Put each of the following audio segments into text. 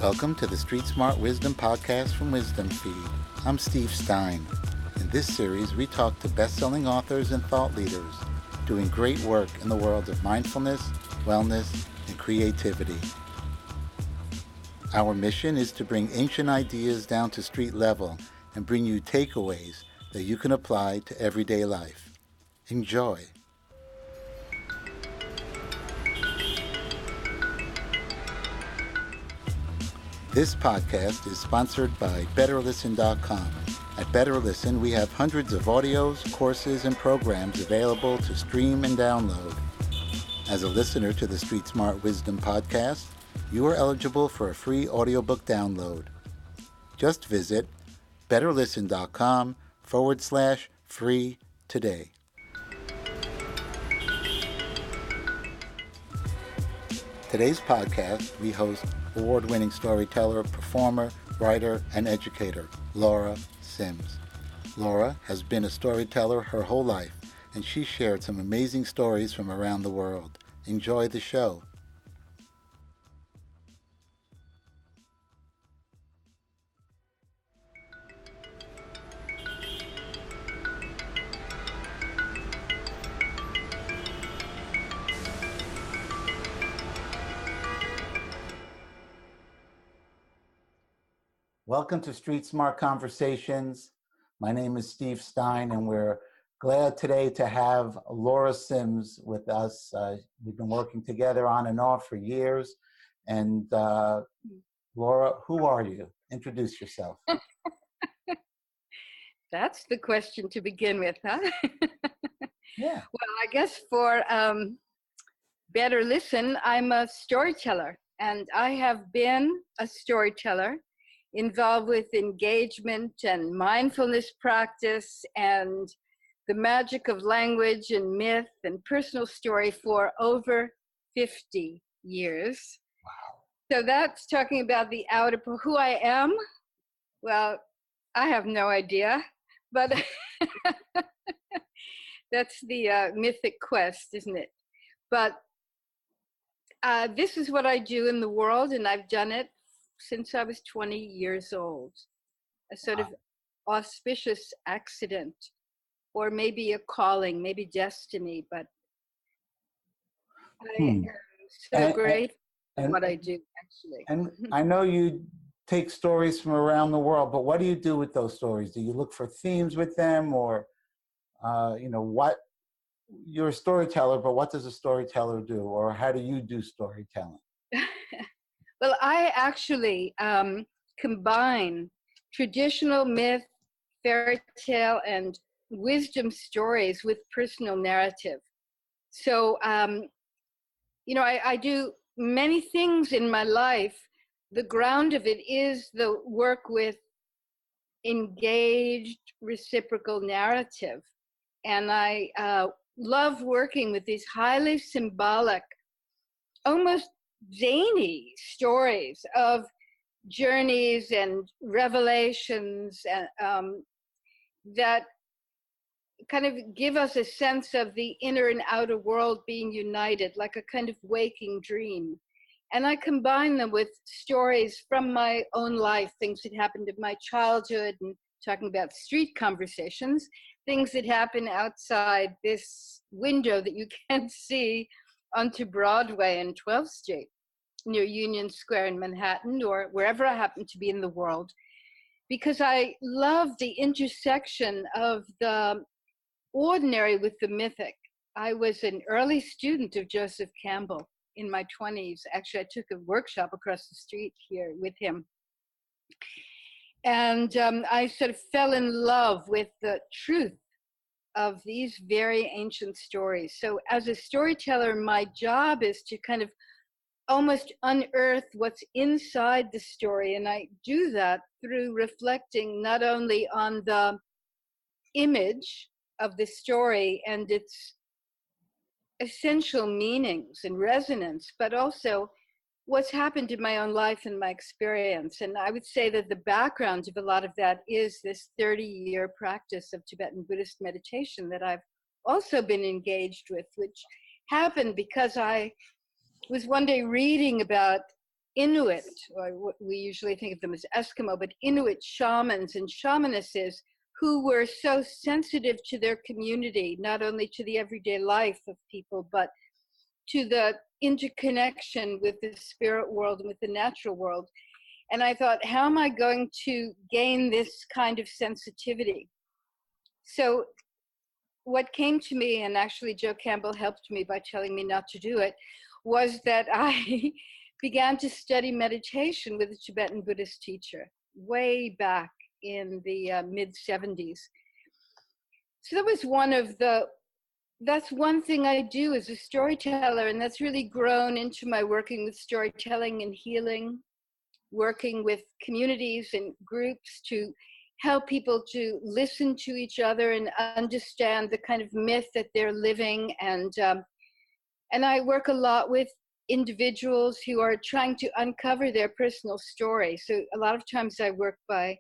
Welcome to the Street Smart Wisdom Podcast from Wisdom Feed. I'm Steve Stein. In this series, we talk to best-selling authors and thought leaders doing great work in the world of mindfulness, wellness, and creativity. Our mission is to bring ancient ideas down to street level and bring you takeaways that you can apply to everyday life. Enjoy. This podcast is sponsored by BetterListen.com. At BetterListen, we have hundreds of audios, courses, and programs available to stream and download. As a listener to the Street Smart Wisdom Podcast, you are eligible for a free audiobook download. Just visit BetterListen.com/free today. Today's podcast, we host award-winning storyteller, performer, writer, and educator, Laura Sims. Laura has been a storyteller her whole life, and she shared some amazing stories from around the world. Enjoy the show. Welcome to Street Smart Conversations. My name is Steve Stein, and we're glad today to have Laura Sims with us. We've been working together on and off for years. And Laura, who are you? Introduce yourself. That's the question to begin with, huh? Yeah. Well, I guess for better listen, I'm a storyteller, and I have been a storyteller involved with engagement and mindfulness practice and the magic of language and myth and personal story for over 50 years. Wow. So that's talking about the outer, who I am. Well, I have no idea, but that's the mythic quest, isn't it? But this is what I do in the world, and I've done it since I was 20 years old. A sort of auspicious accident, or maybe a calling, maybe destiny, but I am so great at what I do, actually. And I know you take stories from around the world, but what do you do with those stories? Do you look for themes with them, or, what? You're a storyteller, but what does a storyteller do, or how do you do storytelling? Well, I actually combine traditional myth, fairy tale, and wisdom stories with personal narrative. So, I do many things in my life. The ground of it is the work with engaged reciprocal narrative. And I love working with these highly symbolic, almost zany stories of journeys and revelations that kind of give us a sense of the inner and outer world being united, like a kind of waking dream. And I combine them with stories from my own life, things that happened in my childhood, and talking about street conversations, things that happen outside this window that you can't see onto Broadway and 12th Street, near Union Square in Manhattan, or wherever I happen to be in the world, because I love the intersection of the ordinary with the mythic. I was an early student of Joseph Campbell in my 20s. Actually, I took a workshop across the street here with him. And I sort of fell in love with the truth of these very ancient stories. So as a storyteller, my job is to kind of almost unearth what's inside the story. And I do that through reflecting not only on the image of the story and its essential meanings and resonance, but also what's happened in my own life and my experience. And I would say that the background of a lot of that is this 30-year practice of Tibetan Buddhist meditation that I've also been engaged with, which happened because I was one day reading about Inuit, or what we usually think of them as Eskimo, but Inuit shamans and shamanesses who were so sensitive to their community, not only to the everyday life of people, but to the interconnection with the spirit world and with the natural world. And I thought, how am I going to gain this kind of sensitivity? So what came to me, and actually Joe Campbell helped me by telling me not to do it, was that I began to study meditation with a Tibetan Buddhist teacher way back in the mid-70s. So that was that's one thing I do as a storyteller, and that's really grown into my working with storytelling and healing, working with communities and groups to help people to listen to each other and understand the kind of myth that they're living. And I work a lot with individuals who are trying to uncover their personal story. So a lot of times I work by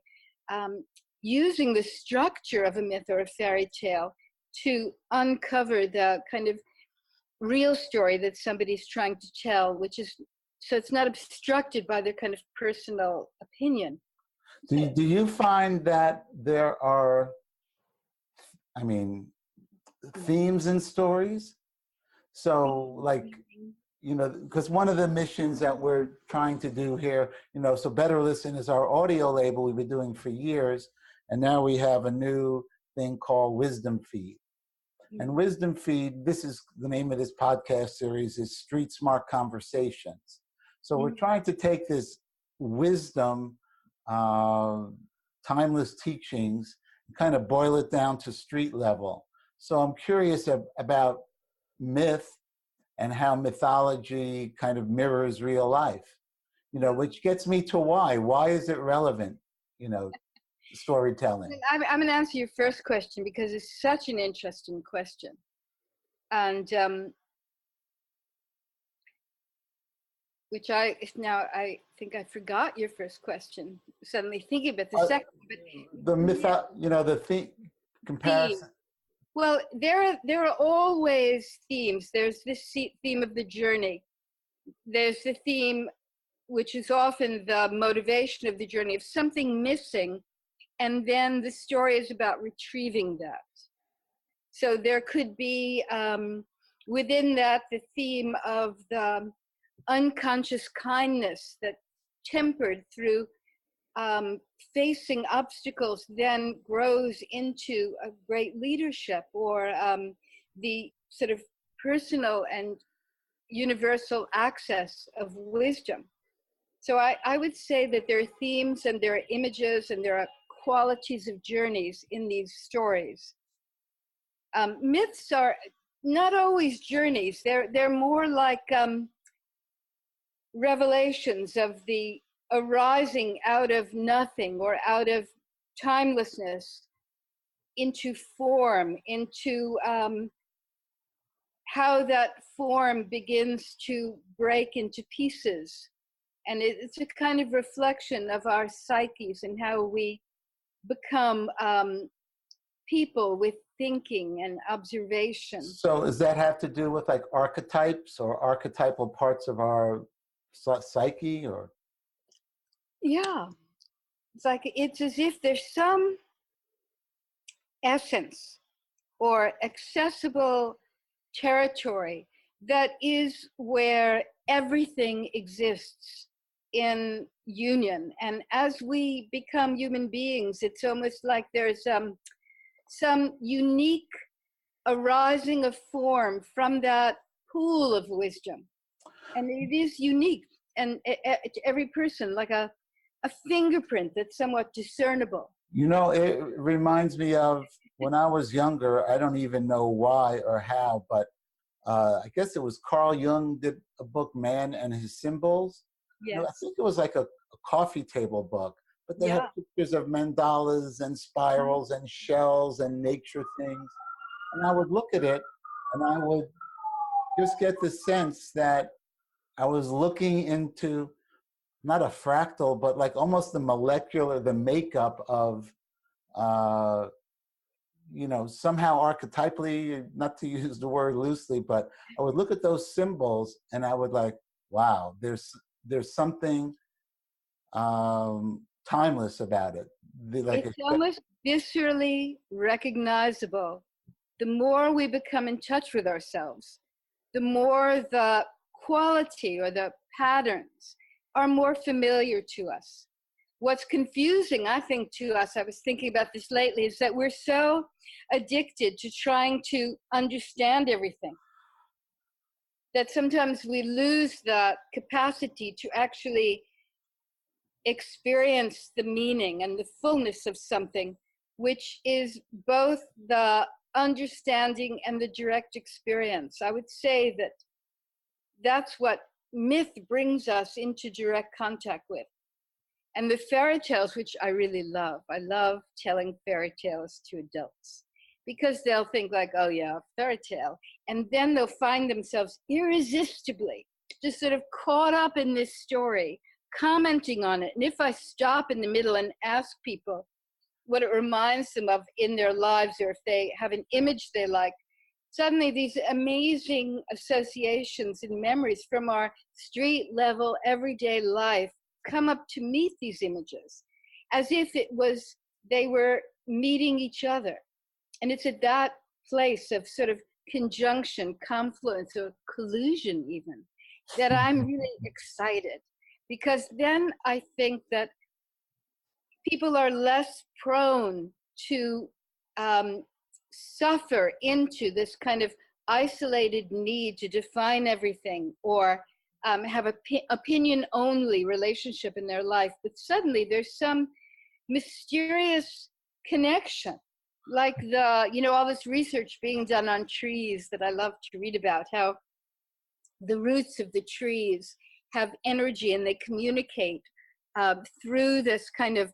using the structure of a myth or a fairy tale to uncover the kind of real story that somebody's trying to tell, which is, so it's not obstructed by their kind of personal opinion. Do you find that there are, I mean, themes in stories? So like, you know, because one of the missions that we're trying to do here, you know, so Better Listen is our audio label we've been doing for years. And now we have a new thing called Wisdom Feed. And Wisdom Feed, this is the name of this podcast series, is Street Smart Conversations. So we're trying to take this wisdom, timeless teachings, and kind of boil it down to street level. So I'm curious about myth and how mythology kind of mirrors real life, you know, which gets me to why. Why is it relevant, you know, storytelling? I'm going to answer your first question because it's such an interesting question. And which I think I forgot your first question. Suddenly thinking about the second. But the myth, you know, the theme comparison. Theme. Well, there are always themes. There's this theme of the journey. There's the theme, which is often the motivation of the journey, of something missing, and then the story is about retrieving that. So there could be within that the theme of the unconscious kindness that tempered through facing obstacles then grows into a great leadership, or the sort of personal and universal access of wisdom. So I would say that there are themes and there are images and there are qualities of journeys in these stories. Myths are not always journeys. They're more like revelations of the arising out of nothing or out of timelessness into form, into how that form begins to break into pieces. And it's a kind of reflection of our psyches and how we become people with thinking and observation. So does that have to do with like archetypes or archetypal parts of our psyche, or? Yeah, it's as if there's some essence or accessible territory that is where everything exists in union. And as we become human beings, it's almost like there's some unique arising of form from that pool of wisdom. And it is unique, and to every person, like a fingerprint that's somewhat discernible. You know, it reminds me of when I was younger. I don't even know why or how, but I guess it was Carl Jung did a book, Man and His Symbols. Yes. You know, I think it was like a coffee table book, but they had pictures of mandalas and spirals and shells and nature things. And I would look at it and I would just get the sense that I was looking into not a fractal, but like almost the molecular, the makeup of, you know, somehow archetypally, not to use the word loosely, but I would look at those symbols and I would like, wow, there's there's something timeless about it. It's almost viscerally recognizable. The more we become in touch with ourselves, the more the quality or the patterns are more familiar to us. What's confusing, I think, to us, I was thinking about this lately, is that we're so addicted to trying to understand everything that sometimes we lose the capacity to actually experience the meaning and the fullness of something, which is both the understanding and the direct experience. I would say that that's what myth brings us into direct contact with. And the fairy tales, which I really love, I love telling fairy tales to adults because they'll think like, oh yeah, fairy tale. And then they'll find themselves irresistibly just sort of caught up in this story, commenting on it. And if I stop in the middle and ask people what it reminds them of in their lives, or if they have an image they like, suddenly these amazing associations and memories from our street level everyday life come up to meet these images as if it was they were meeting each other. And it's at that place of sort of conjunction, confluence, or collusion even, that I'm really excited, because then I think that people are less prone to suffer into this kind of isolated need to define everything, or have a opinion only relationship in their life. But suddenly there's some mysterious connection, like all this research being done on trees that I love to read about, how the roots of the trees have energy and they communicate through this kind of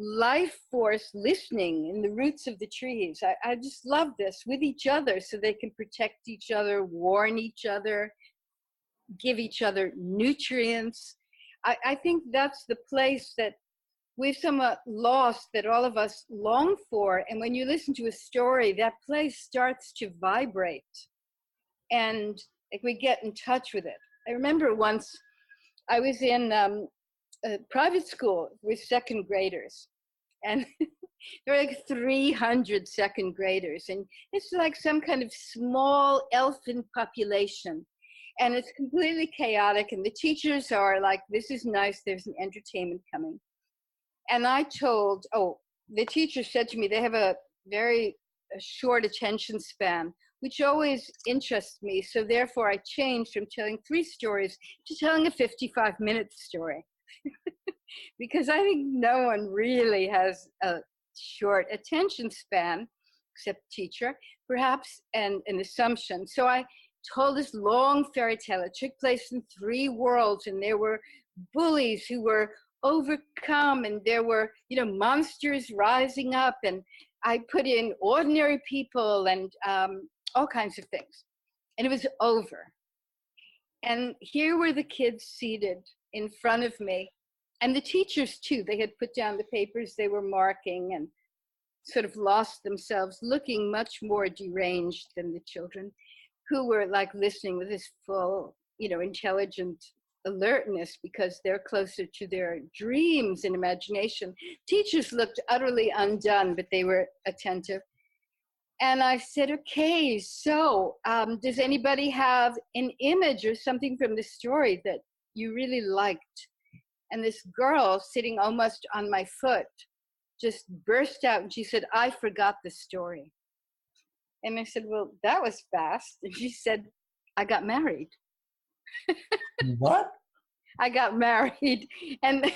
life force listening in the roots of the trees. I just love this, with each other, so they can protect each other, warn each other, give each other nutrients. I think that's the place that we've somewhat lost, that all of us long for. And when you listen to a story, that place starts to vibrate and like we get in touch with it. I remember once I was in a private school with second graders, and there were like 300 second graders, and it's like some kind of small elephant population, and it's completely chaotic, and the teachers are like, this is nice, there's an entertainment coming. And the teacher said to me, they have a very short attention span, which always interests me. So therefore I changed from telling 3 stories to telling a 55-minute story. Because I think no one really has a short attention span, except teacher, perhaps, and an assumption. So I told this long fairy tale. It took place in 3 worlds, and there were bullies who were overcome, and there were, monsters rising up, and I put in ordinary people and all kinds of things. And it was over. And here were the kids seated in front of me, and the teachers too. They had put down the papers they were marking and sort of lost themselves, looking much more deranged than the children, who were like listening with this full, intelligent alertness, because they're closer to their dreams and imagination. Teachers looked utterly undone, but they were attentive. And I said, okay, so does anybody have an image or something from the story that you really liked? And this girl sitting almost on my foot just burst out, and she said, I forgot the story. And I said, well, that was fast. And she said, I got married. What? I got married. And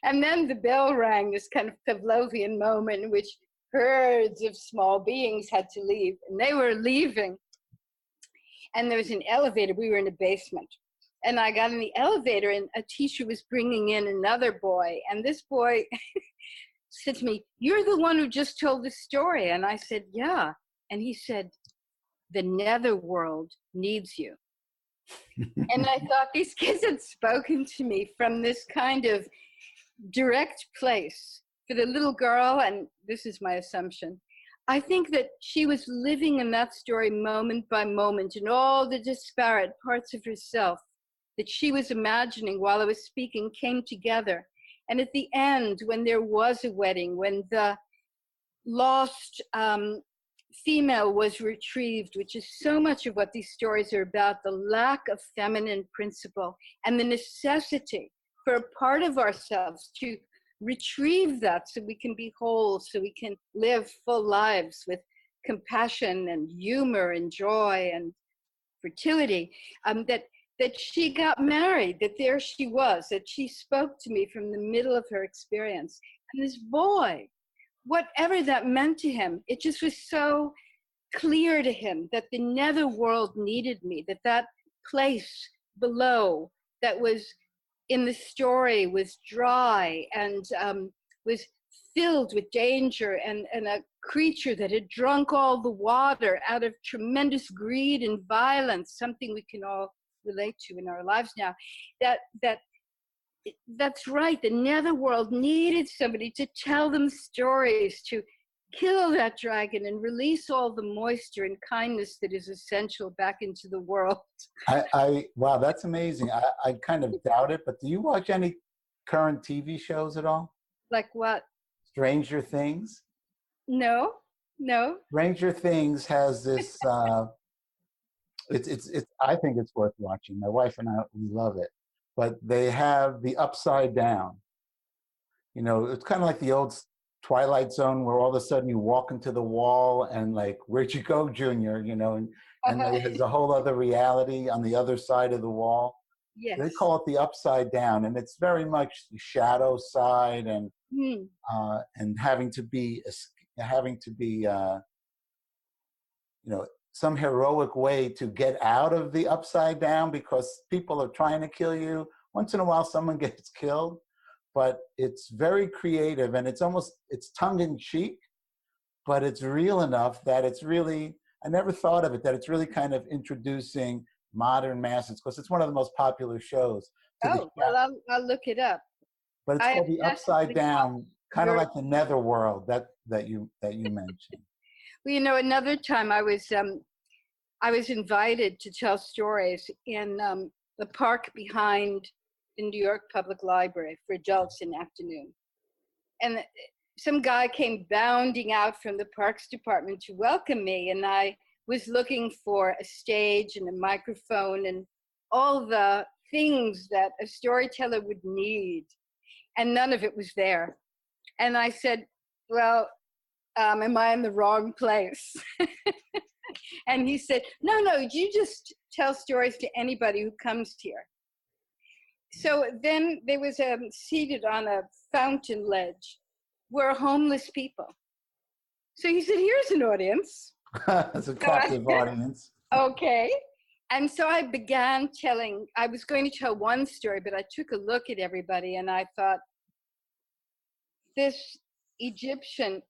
and then the bell rang, this kind of Pavlovian moment in which herds of small beings had to leave, and they were leaving. And there was an elevator. We were in a basement. And I got in the elevator, and a teacher was bringing in another boy. And this boy said to me, you're the one who just told the story. And I said, yeah. And he said, the netherworld needs you. And I thought these kids had spoken to me from this kind of direct place. For the little girl, and this is my assumption, I think that she was living in that story moment by moment, in all the disparate parts of herself that she was imagining while I was speaking came together. And at the end, when there was a wedding, when the lost female was retrieved, which is so much of what these stories are about, the lack of feminine principle and the necessity for a part of ourselves to retrieve that so we can be whole, so we can live full lives with compassion and humor and joy and fertility, that she got married, that there she was, that she spoke to me from the middle of her experience. And this boy, whatever that meant to him, it just was so clear to him that the netherworld needed me, that that place below that was in the story was dry and was filled with danger and a creature that had drunk all the water out of tremendous greed and violence, something we can all relate to in our lives now. That's right. The netherworld needed somebody to tell them stories, to kill that dragon and release all the moisture and kindness that is essential back into the world. Wow, that's amazing. I kind of doubt it, but do you watch any current TV shows at all? Like what? Stranger Things? No. Stranger Things has this, it's I think it's worth watching. My wife and I, we love it. But they have the upside down. You know, it's kind of like the old Twilight Zone where all of a sudden you walk into the wall and like, where'd you go, Junior? You know, and there's a whole other reality on the other side of the wall. Yes. They call it the upside down, and it's very much the shadow side and having to be you know, some heroic way to get out of the upside down because people are trying to kill you. Once in a while, someone gets killed, but it's very creative and it's tongue in cheek, but it's real enough that it's really, I never thought of it, that it's really kind of introducing modern masses because it's one of the most popular shows. Oh, well, I'll look it up. But it's called the upside down, kind of like the netherworld that you mentioned. Well, you know, another time I was invited to tell stories in the park behind the New York Public Library for adults in the afternoon. And some guy came bounding out from the Parks Department to welcome me, and I was looking for a stage and a microphone and all the things that a storyteller would need, and none of it was there. And I said, well, am I in the wrong place? And he said, no, you just tell stories to anybody who comes here. So then there was seated on a fountain ledge were homeless people. So he said, here's an audience. That's a captive audience. Okay. And so I began telling, I was going to tell one story, but I took a look at everybody and I thought, this ancient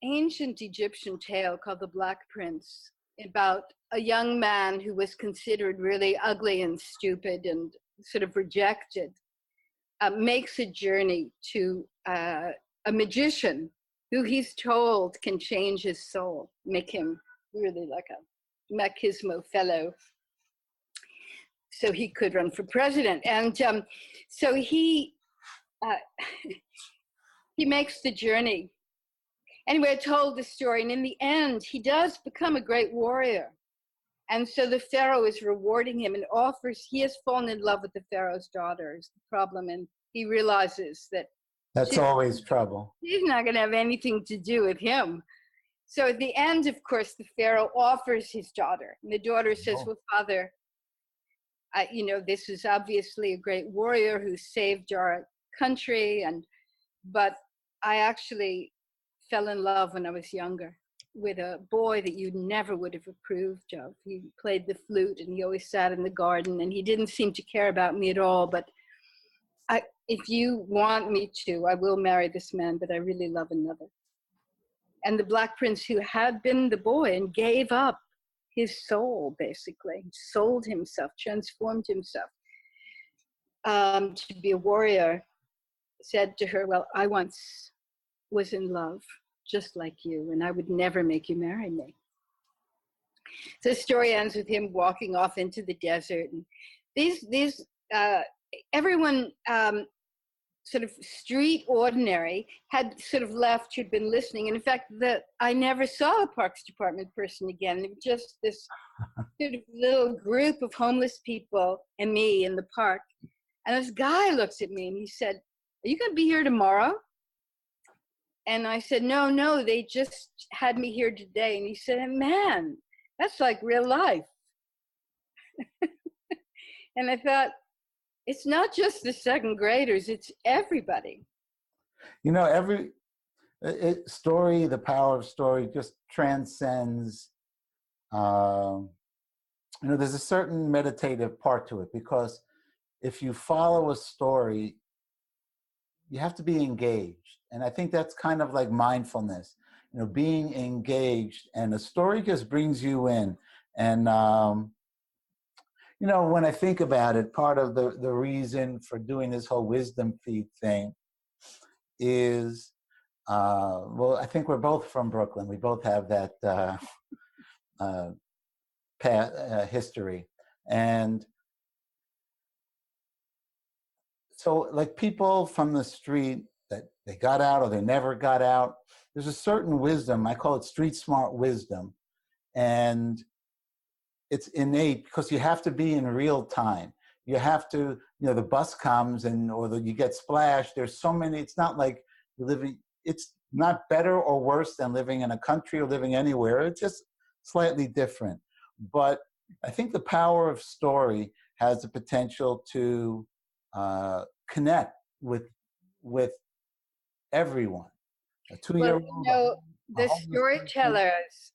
Egyptian tale called The Black Prince, about a young man who was considered really ugly and stupid and sort of rejected, makes a journey to a magician who he's told can change his soul, make him really like a machismo fellow, so he could run for president. And so he makes the journey. Anyway, I told the story, and in the end, he does become a great warrior. And so the Pharaoh is rewarding him and he has fallen in love with the Pharaoh's daughter is the problem. And he realizes that that's always trouble. She's not going to have anything to do with him. So at the end, of course, the Pharaoh offers his daughter. And the daughter says, well, Father, you know, this is obviously a great warrior who saved our country. But I actually fell in love when I was younger with a boy that you never would have approved of. He played the flute and he always sat in the garden and he didn't seem to care about me at all. But if you want me to, I will marry this man, but I really love another. And the Black Prince, who had been the boy and gave up his soul, basically, sold himself, transformed himself to be a warrior, said to her, well, I once was in love just like you, and I would never make you marry me. So the story ends with him walking off into the desert. And these everyone sort of street ordinary had sort of left who'd been listening. And in fact, I never saw a Parks Department person again. It was just this sort of little group of homeless people and me in the park. And this guy looks at me and he said, "Are you going to be here tomorrow?" And I said, no, they just had me here today. And he said, "Man, that's like real life." And I thought, it's not just the second graders, it's everybody. You know, story, the power of story just transcends, there's a certain meditative part to it, because if you follow a story, you have to be engaged. And I think that's kind of like mindfulness, being engaged, and a story just brings you in. And, when I think about it, part of the reason for doing this whole wisdom feed thing is, well, I think we're both from Brooklyn. We both have that history. And so, like, people from the street that they got out or they never got out, there's a certain wisdom, I call it street smart wisdom. And it's innate, because you have to be in real time. You have to, the bus comes you get splashed. There's so many, it's not like it's not better or worse than living in a country or living anywhere. It's just slightly different. But I think the power of story has the potential to connect with everyone. A 2-year-old. The storytellers,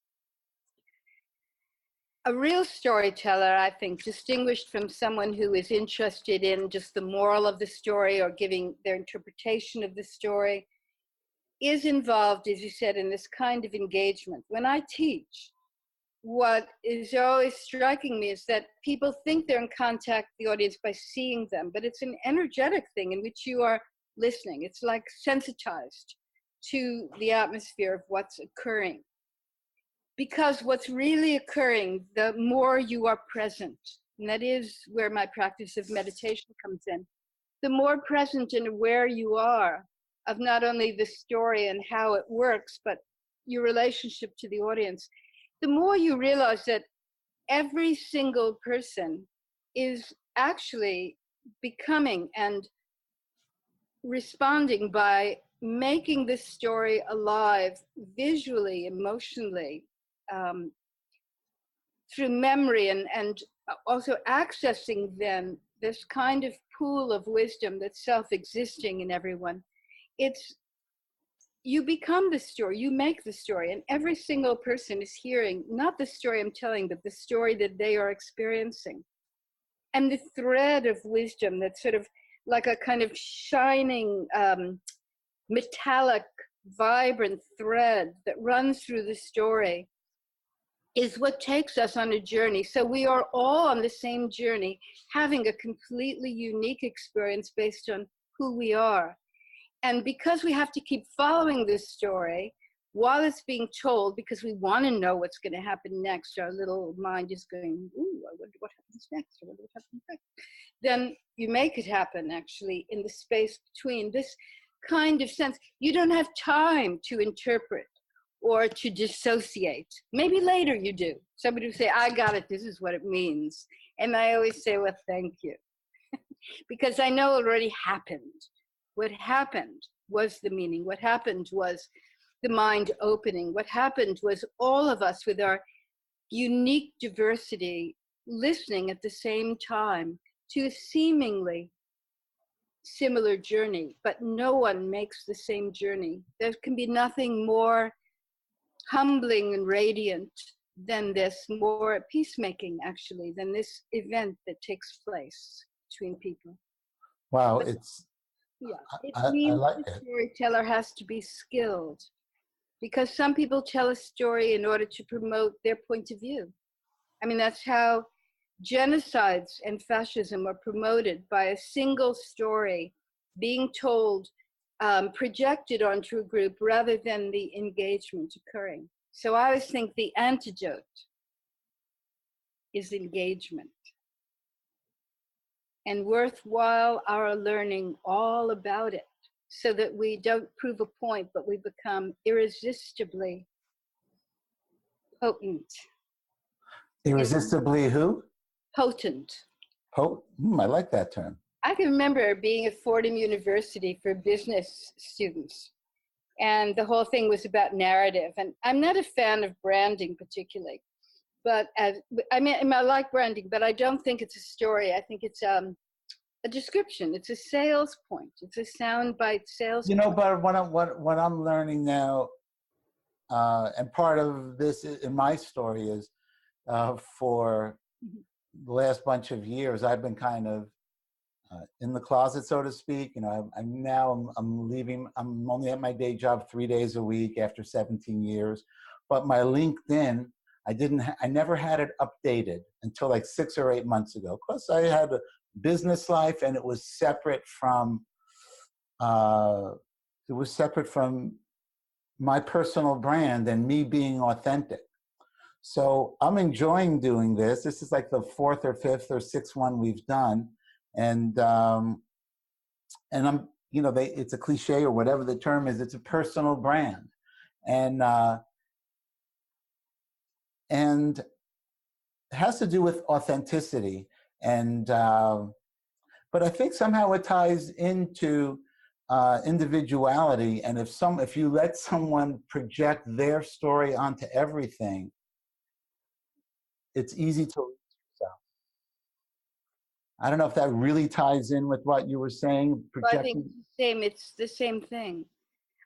a real storyteller, I think, distinguished from someone who is interested in just the moral of the story or giving their interpretation of the story, is involved, as you said, in this kind of engagement. When I teach, what is always striking me is that people think they're in contact with the audience by seeing them, but it's an energetic thing in which you are listening. It's like sensitized to the atmosphere of what's occurring. Because what's really occurring, the more you are present, and that is where my practice of meditation comes in, the more present and aware you are of not only the story and how it works, but your relationship to the audience, the more you realize that every single person is actually becoming and responding by making this story alive visually, emotionally, through memory, and also accessing then this kind of pool of wisdom that's self-existing in everyone. You become the story, you make the story, and every single person is hearing not the story I'm telling, but the story that they are experiencing. And the thread of wisdom that's sort of like a kind of shining, metallic, vibrant thread that runs through the story is what takes us on a journey. So we are all on the same journey, having a completely unique experience based on who we are. And because we have to keep following this story while it's being told, because we want to know what's going to happen next, our little mind is going, ooh, I wonder what happens next, I wonder what happens next. Then you make it happen, actually, in the space between. This kind of sense, you don't have time to interpret or to dissociate. Maybe later you do. Somebody will say, I got it, this is what it means. And I always say, well, thank you. Because I know it already happened. What happened was the meaning. What happened was the mind opening. What happened was all of us with our unique diversity listening at the same time to a seemingly similar journey, but no one makes the same journey. There can be nothing more humbling and radiant than this, more peacemaking actually, than this event that takes place between people. Wow, but, it's it I means like the it. storyteller has to be skilled, because some people tell a story in order to promote their point of view. I mean, that's how genocides and fascism are promoted, by a single story being told, projected onto a group rather than the engagement occurring. So I always think the antidote is engagement. and worthwhile our learning all about it, so that we don't prove a point, but we become irresistibly potent. Irresistibly who? Potent. I like that term. I can remember being at Fordham University for business students, and the whole thing was about narrative. And I'm not a fan of branding particularly, but I like branding, but I don't think it's a story. I think it's a description. It's a sales point. It's a soundbite sales point. But what I'm learning now, and part of this in my story is for the last bunch of years, I've been kind of in the closet, so to speak. I'm leaving. I'm only at my day job 3 days a week after 17 years. But my LinkedIn, I never had it updated until like 6 or 8 months ago. Plus, I had a business life, and it was separate from my personal brand and me being authentic. So I'm enjoying doing this. This is like the 4th or 5th or 6th one we've done. And I'm, it's a cliche or whatever the term is. It's a personal brand, and it has to do with authenticity. And but I think somehow it ties into individuality. And if you let someone project their story onto everything, it's easy to lose yourself. I don't know if that really ties in with what you were saying. Well, I think it's the same thing.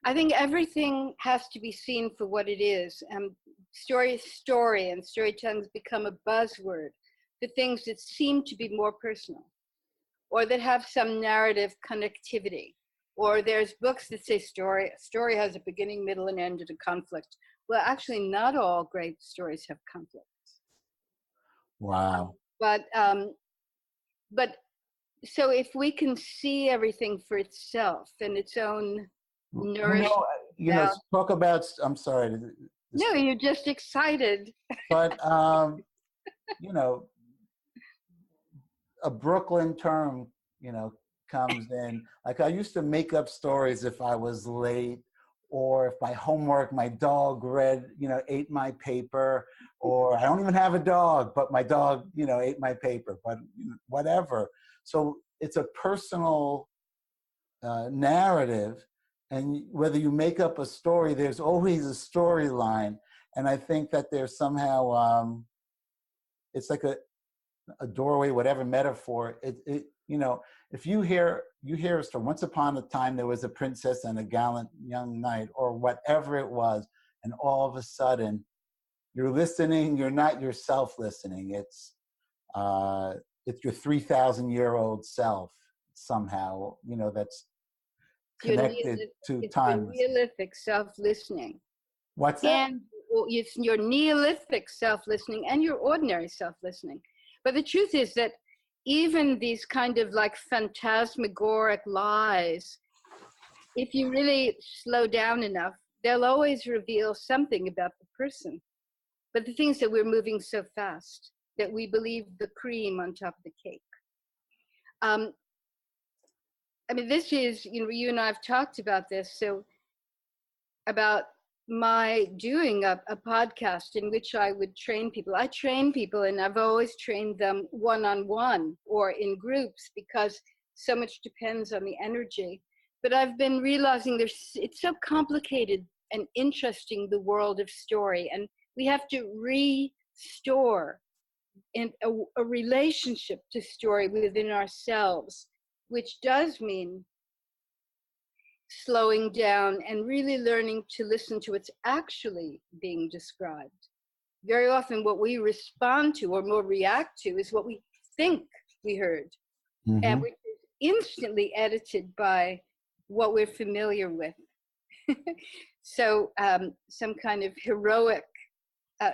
I think everything has to be seen for what it is. Story and storytelling has become a buzzword for things that seem to be more personal, or that have some narrative connectivity. Or there's books that say a story has a beginning, middle, and end, and a conflict. Well, actually, not all great stories have conflicts. Wow. But so if we can see everything for itself and its own nourishment. Talk about, I'm sorry. No, you're just excited. But, a Brooklyn term, comes in. Like I used to make up stories if I was late, or if my dog ate my paper, or I don't even have a dog, but my dog, ate my paper, but whatever. So it's a personal narrative, and whether you make up a story, there's always a storyline. And I think that there's somehow, it's like a doorway, whatever metaphor, if you hear a story, once upon a time there was a princess and a gallant young knight, or whatever it was, and all of a sudden you're listening, you're not yourself listening. It's your 3,000-year-old self somehow, that's connected to time. Your Neolithic self-listening. What's that? And it's your Neolithic self-listening and your ordinary self-listening. But the truth is that even these kind of like phantasmagoric lies, if you really slow down enough, they'll always reveal something about the person. But the thing is that we're moving so fast that we believe the cream on top of the cake. This is, you and I have talked about this, so about my doing a podcast in which I would train people. I train people, and I've always trained them one-on-one or in groups, because so much depends on the energy. But I've been realizing it's so complicated and interesting, the world of story, and we have to restore a relationship to story within ourselves, which does mean slowing down and really learning to listen to what's actually being described. Very often what we respond to or more react to is what we think we heard, and which is instantly edited by what we're familiar with. So some kind of heroic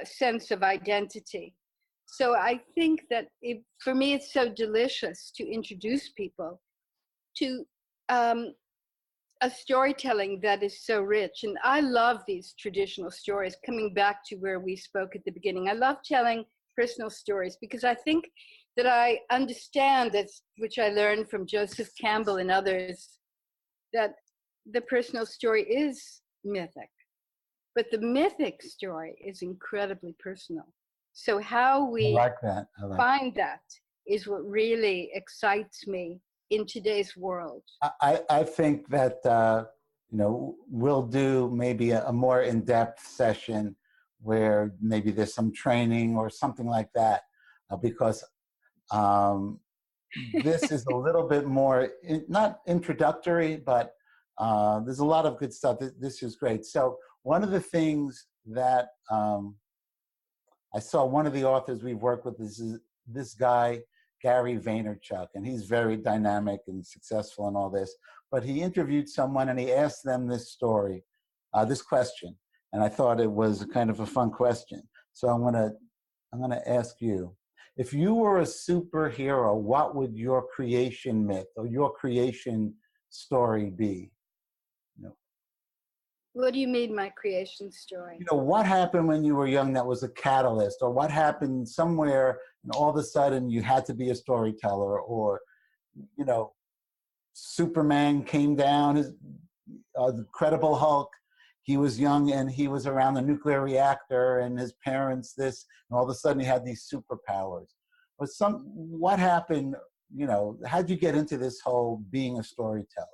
sense of identity. So I think that for me, it's so delicious to introduce people to a storytelling that is so rich. And I love these traditional stories, coming back to where we spoke at the beginning. I love telling personal stories because I think that I understand, that's, which I learned from Joseph Campbell and others, that the personal story is mythic, but the mythic story is incredibly personal. So how I we like that. I like find that is what really excites me in today's world. I think that we'll do maybe a more in-depth session where maybe there's some training or something like that, because this is a little bit more not introductory, but there's a lot of good stuff. This is great. So one of the things that I saw, one of the authors we've worked with is this guy, Gary Vaynerchuk, and he's very dynamic and successful and all this. But he interviewed someone and he asked them this story, this question, and I thought it was kind of a fun question. So I'm gonna ask you, if you were a superhero, what would your creation myth or your creation story be? What do you mean, my creation story? What happened when you were young that was a catalyst, or what happened somewhere and all of a sudden you had to be a storyteller, or, Superman came down, the Incredible Hulk, he was young and he was around the nuclear reactor and his parents this, and all of a sudden he had these superpowers. But what happened, how'd you get into this whole being a storyteller?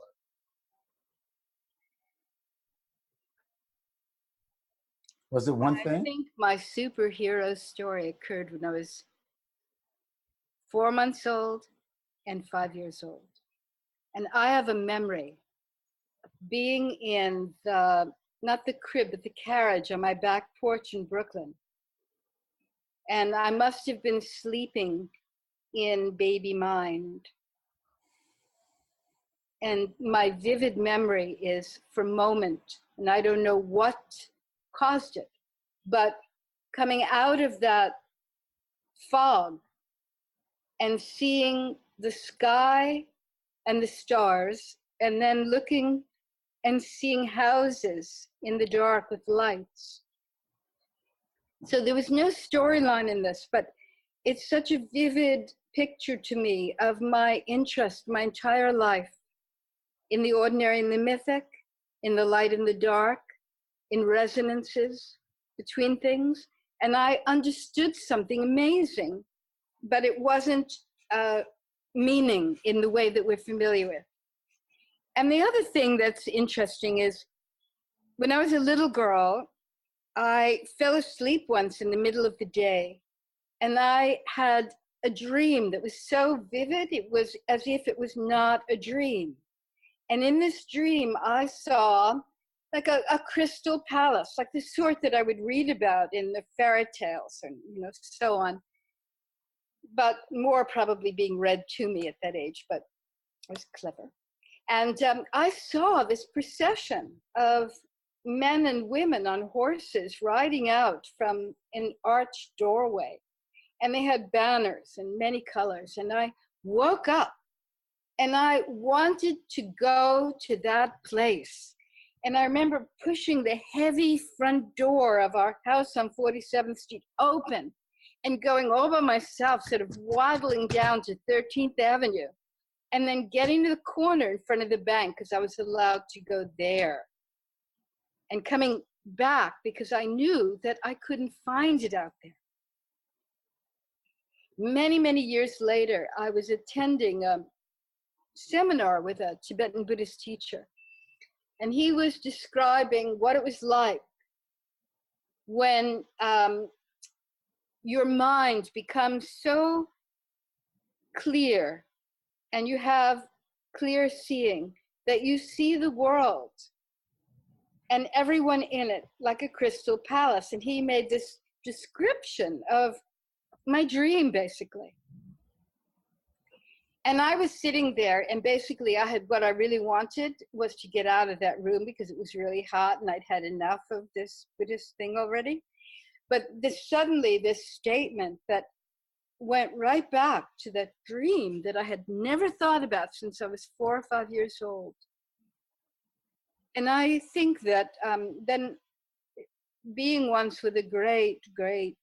Was it one thing? I think my superhero story occurred when I was 4 months old and 5 years old. And I have a memory being in not the crib, but the carriage on my back porch in Brooklyn. And I must have been sleeping in baby mind. And my vivid memory is for a moment, and I don't know what caused it, but coming out of that fog and seeing the sky and the stars, and then looking and seeing houses in the dark with lights. So there was no storyline in this, but it's such a vivid picture to me of my interest my entire life in the ordinary and the mythic, in the light and the dark, in resonances between things. And I understood something amazing, but it wasn't meaning in the way that we're familiar with. And the other thing that's interesting is when I was a little girl, I fell asleep once in the middle of the day, and I had a dream that was so vivid, it was as if it was not a dream. And in this dream, I saw like a crystal palace, like the sort that I would read about in the fairy tales and so on, but more probably being read to me at that age, but I was clever. And I saw this procession of men and women on horses riding out from an arched doorway. And they had banners in many colors. And I woke up and I wanted to go to that place. And I remember pushing the heavy front door of our house on 47th Street open and going all by myself, sort of waddling down to 13th Avenue. And then getting to the corner in front of the bank because I was allowed to go there. And coming back because I knew that I couldn't find it out there. Many, many years later, I was attending a seminar with a Tibetan Buddhist teacher. And he was describing what it was like when your mind becomes so clear and you have clear seeing that you see the world and everyone in it like a crystal palace. And he made this description of my dream, basically. And I was sitting there, and basically what I really wanted was to get out of that room because it was really hot and I'd had enough of this Buddhist thing already. But suddenly this statement that went right back to that dream that I had never thought about since I was 4 or 5 years old. And I think that then being once with a great, great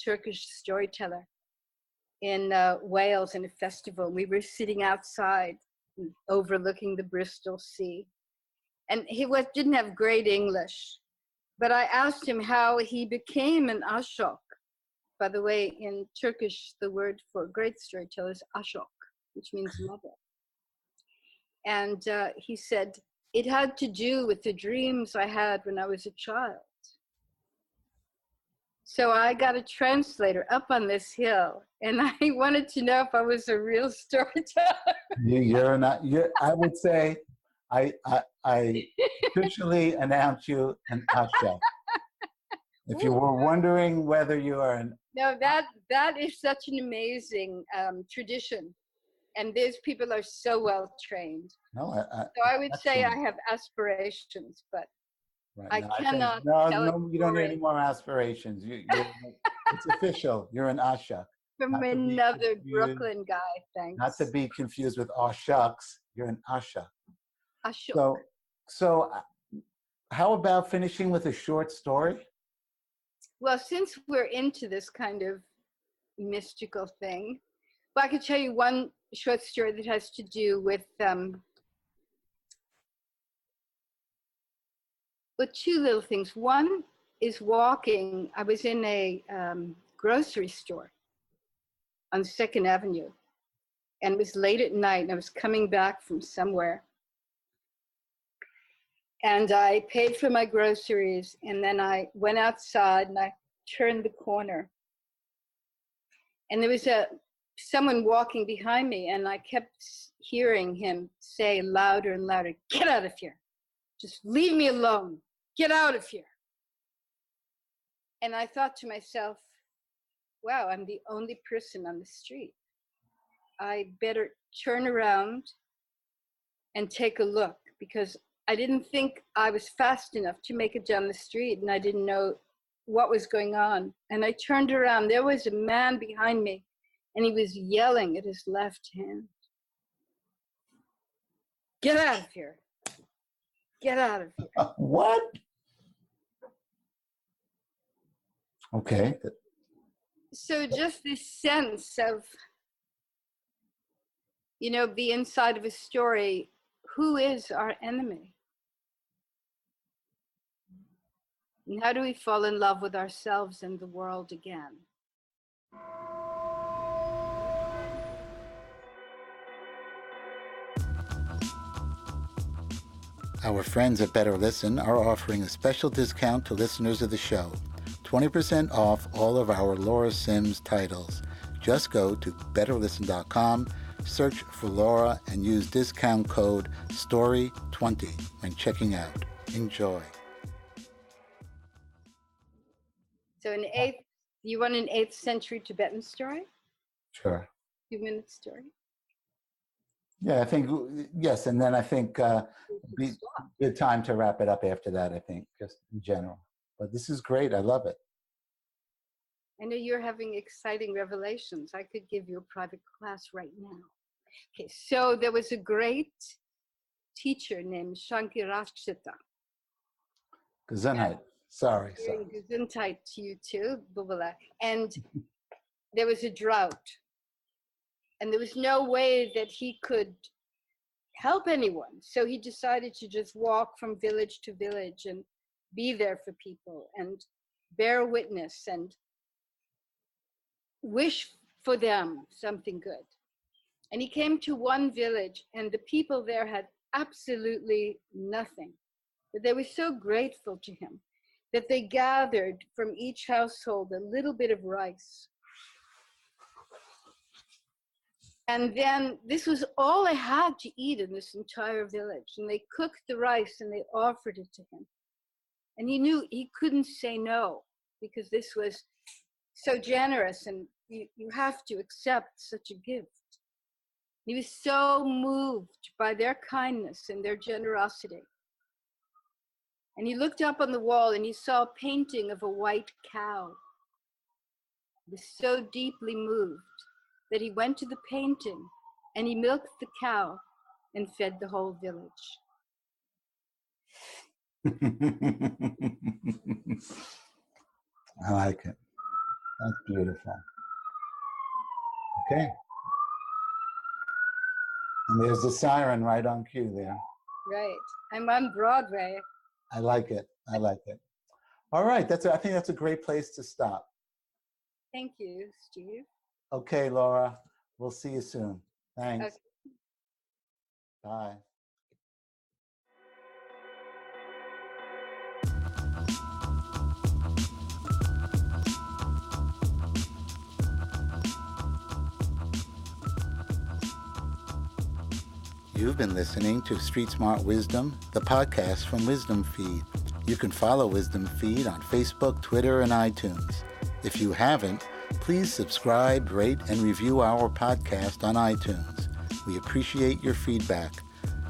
Turkish storyteller, in Wales in a festival. We were sitting outside overlooking the Bristol Sea. And he didn't have great English. But I asked him how he became an ashok. By the way, in Turkish, the word for great storyteller is ashok, which means lover. And he said, it had to do with the dreams I had when I was a child. So I got a translator up on this hill, and I wanted to know if I was a real storyteller. You're not. I would say, I officially announce you an Asha. If you were wondering whether you are an... No, that is such an amazing tradition, and these people are so well trained. No, so I would say I have aspirations, but right. I cannot No, you don't need any more aspirations. It's official. You're an Asha. From another Brooklyn guy, thanks. Not to be confused with Aw Shucks. You're an Asha. Ashok. So how about finishing with a short story? Well, since we're into this kind of mystical thing, well, I could tell you one short story that has to do with two little things. One is walking. I was in a grocery store on 2nd Avenue, and it was late at night, and I was coming back from somewhere. And I paid for my groceries, and then I went outside and I turned the corner. And there was someone walking behind me, and I kept hearing him say louder and louder, "Get out of here. Just leave me alone. Get out of here." And I thought to myself, wow, I'm the only person on the street. I better turn around and take a look, because I didn't think I was fast enough to make it down the street, and I didn't know what was going on. And I turned around. There was a man behind me, and he was yelling at his left hand, "Get out of here. Get out of here." What? Okay. So just this sense of, the inside of a story, who is our enemy? And how do we fall in love with ourselves and the world again? Our friends at Better Listen are offering a special discount to listeners of the show. 20% off all of our Laura Sims titles. Just go to betterlisten.com, search for Laura, and use discount code STORY20 when checking out. Enjoy. So you want an 8th century Tibetan story? Sure. 2-minute story? Yeah, I think, yes. And then I think be good time to wrap it up after that, I think, just in general. But this is great. I love it. I know you're having exciting revelations. I could give you a private class right now. Okay, so there was a great teacher named Shankirashita. Gesundheit. Sorry. Gesundheit to you too, Bubala. And there was a drought. And there was no way that he could help anyone. So he decided to just walk from village to village and be there for people and bear witness and wish for them something good. And he came to one village, and the people there had absolutely nothing. But they were so grateful to him that they gathered from each household a little bit of rice. And then this was all they had to eat in this entire village. And they cooked the rice and they offered it to him. And he knew he couldn't say no, because this was so generous, and you have to accept such a gift. He was so moved by their kindness and their generosity. And he looked up on the wall and he saw a painting of a white cow. He was so deeply moved that he went to the painting and he milked the cow and fed the whole village. I like it. That's beautiful. Okay. And there's the siren right on cue there. Right. I'm on Broadway. I like it. I like it. All right. I think that's a great place to stop. Thank you, Steve. Okay, Laura. We'll see you soon. Thanks. Okay. Bye. You've been listening to Street Smart Wisdom, the podcast from Wisdom Feed. You can follow Wisdom Feed on Facebook, Twitter, and iTunes. If you haven't, please subscribe, rate, and review our podcast on iTunes. We appreciate your feedback.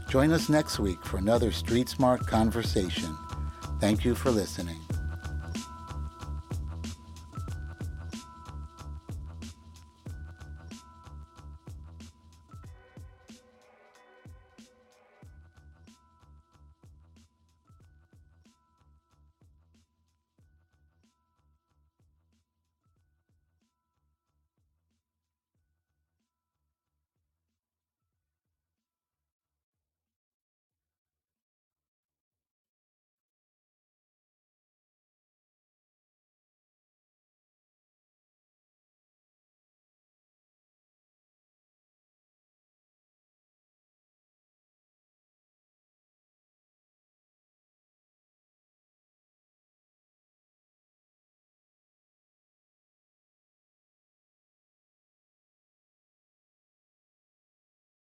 Join us next week for another Street Smart conversation. Thank you for listening.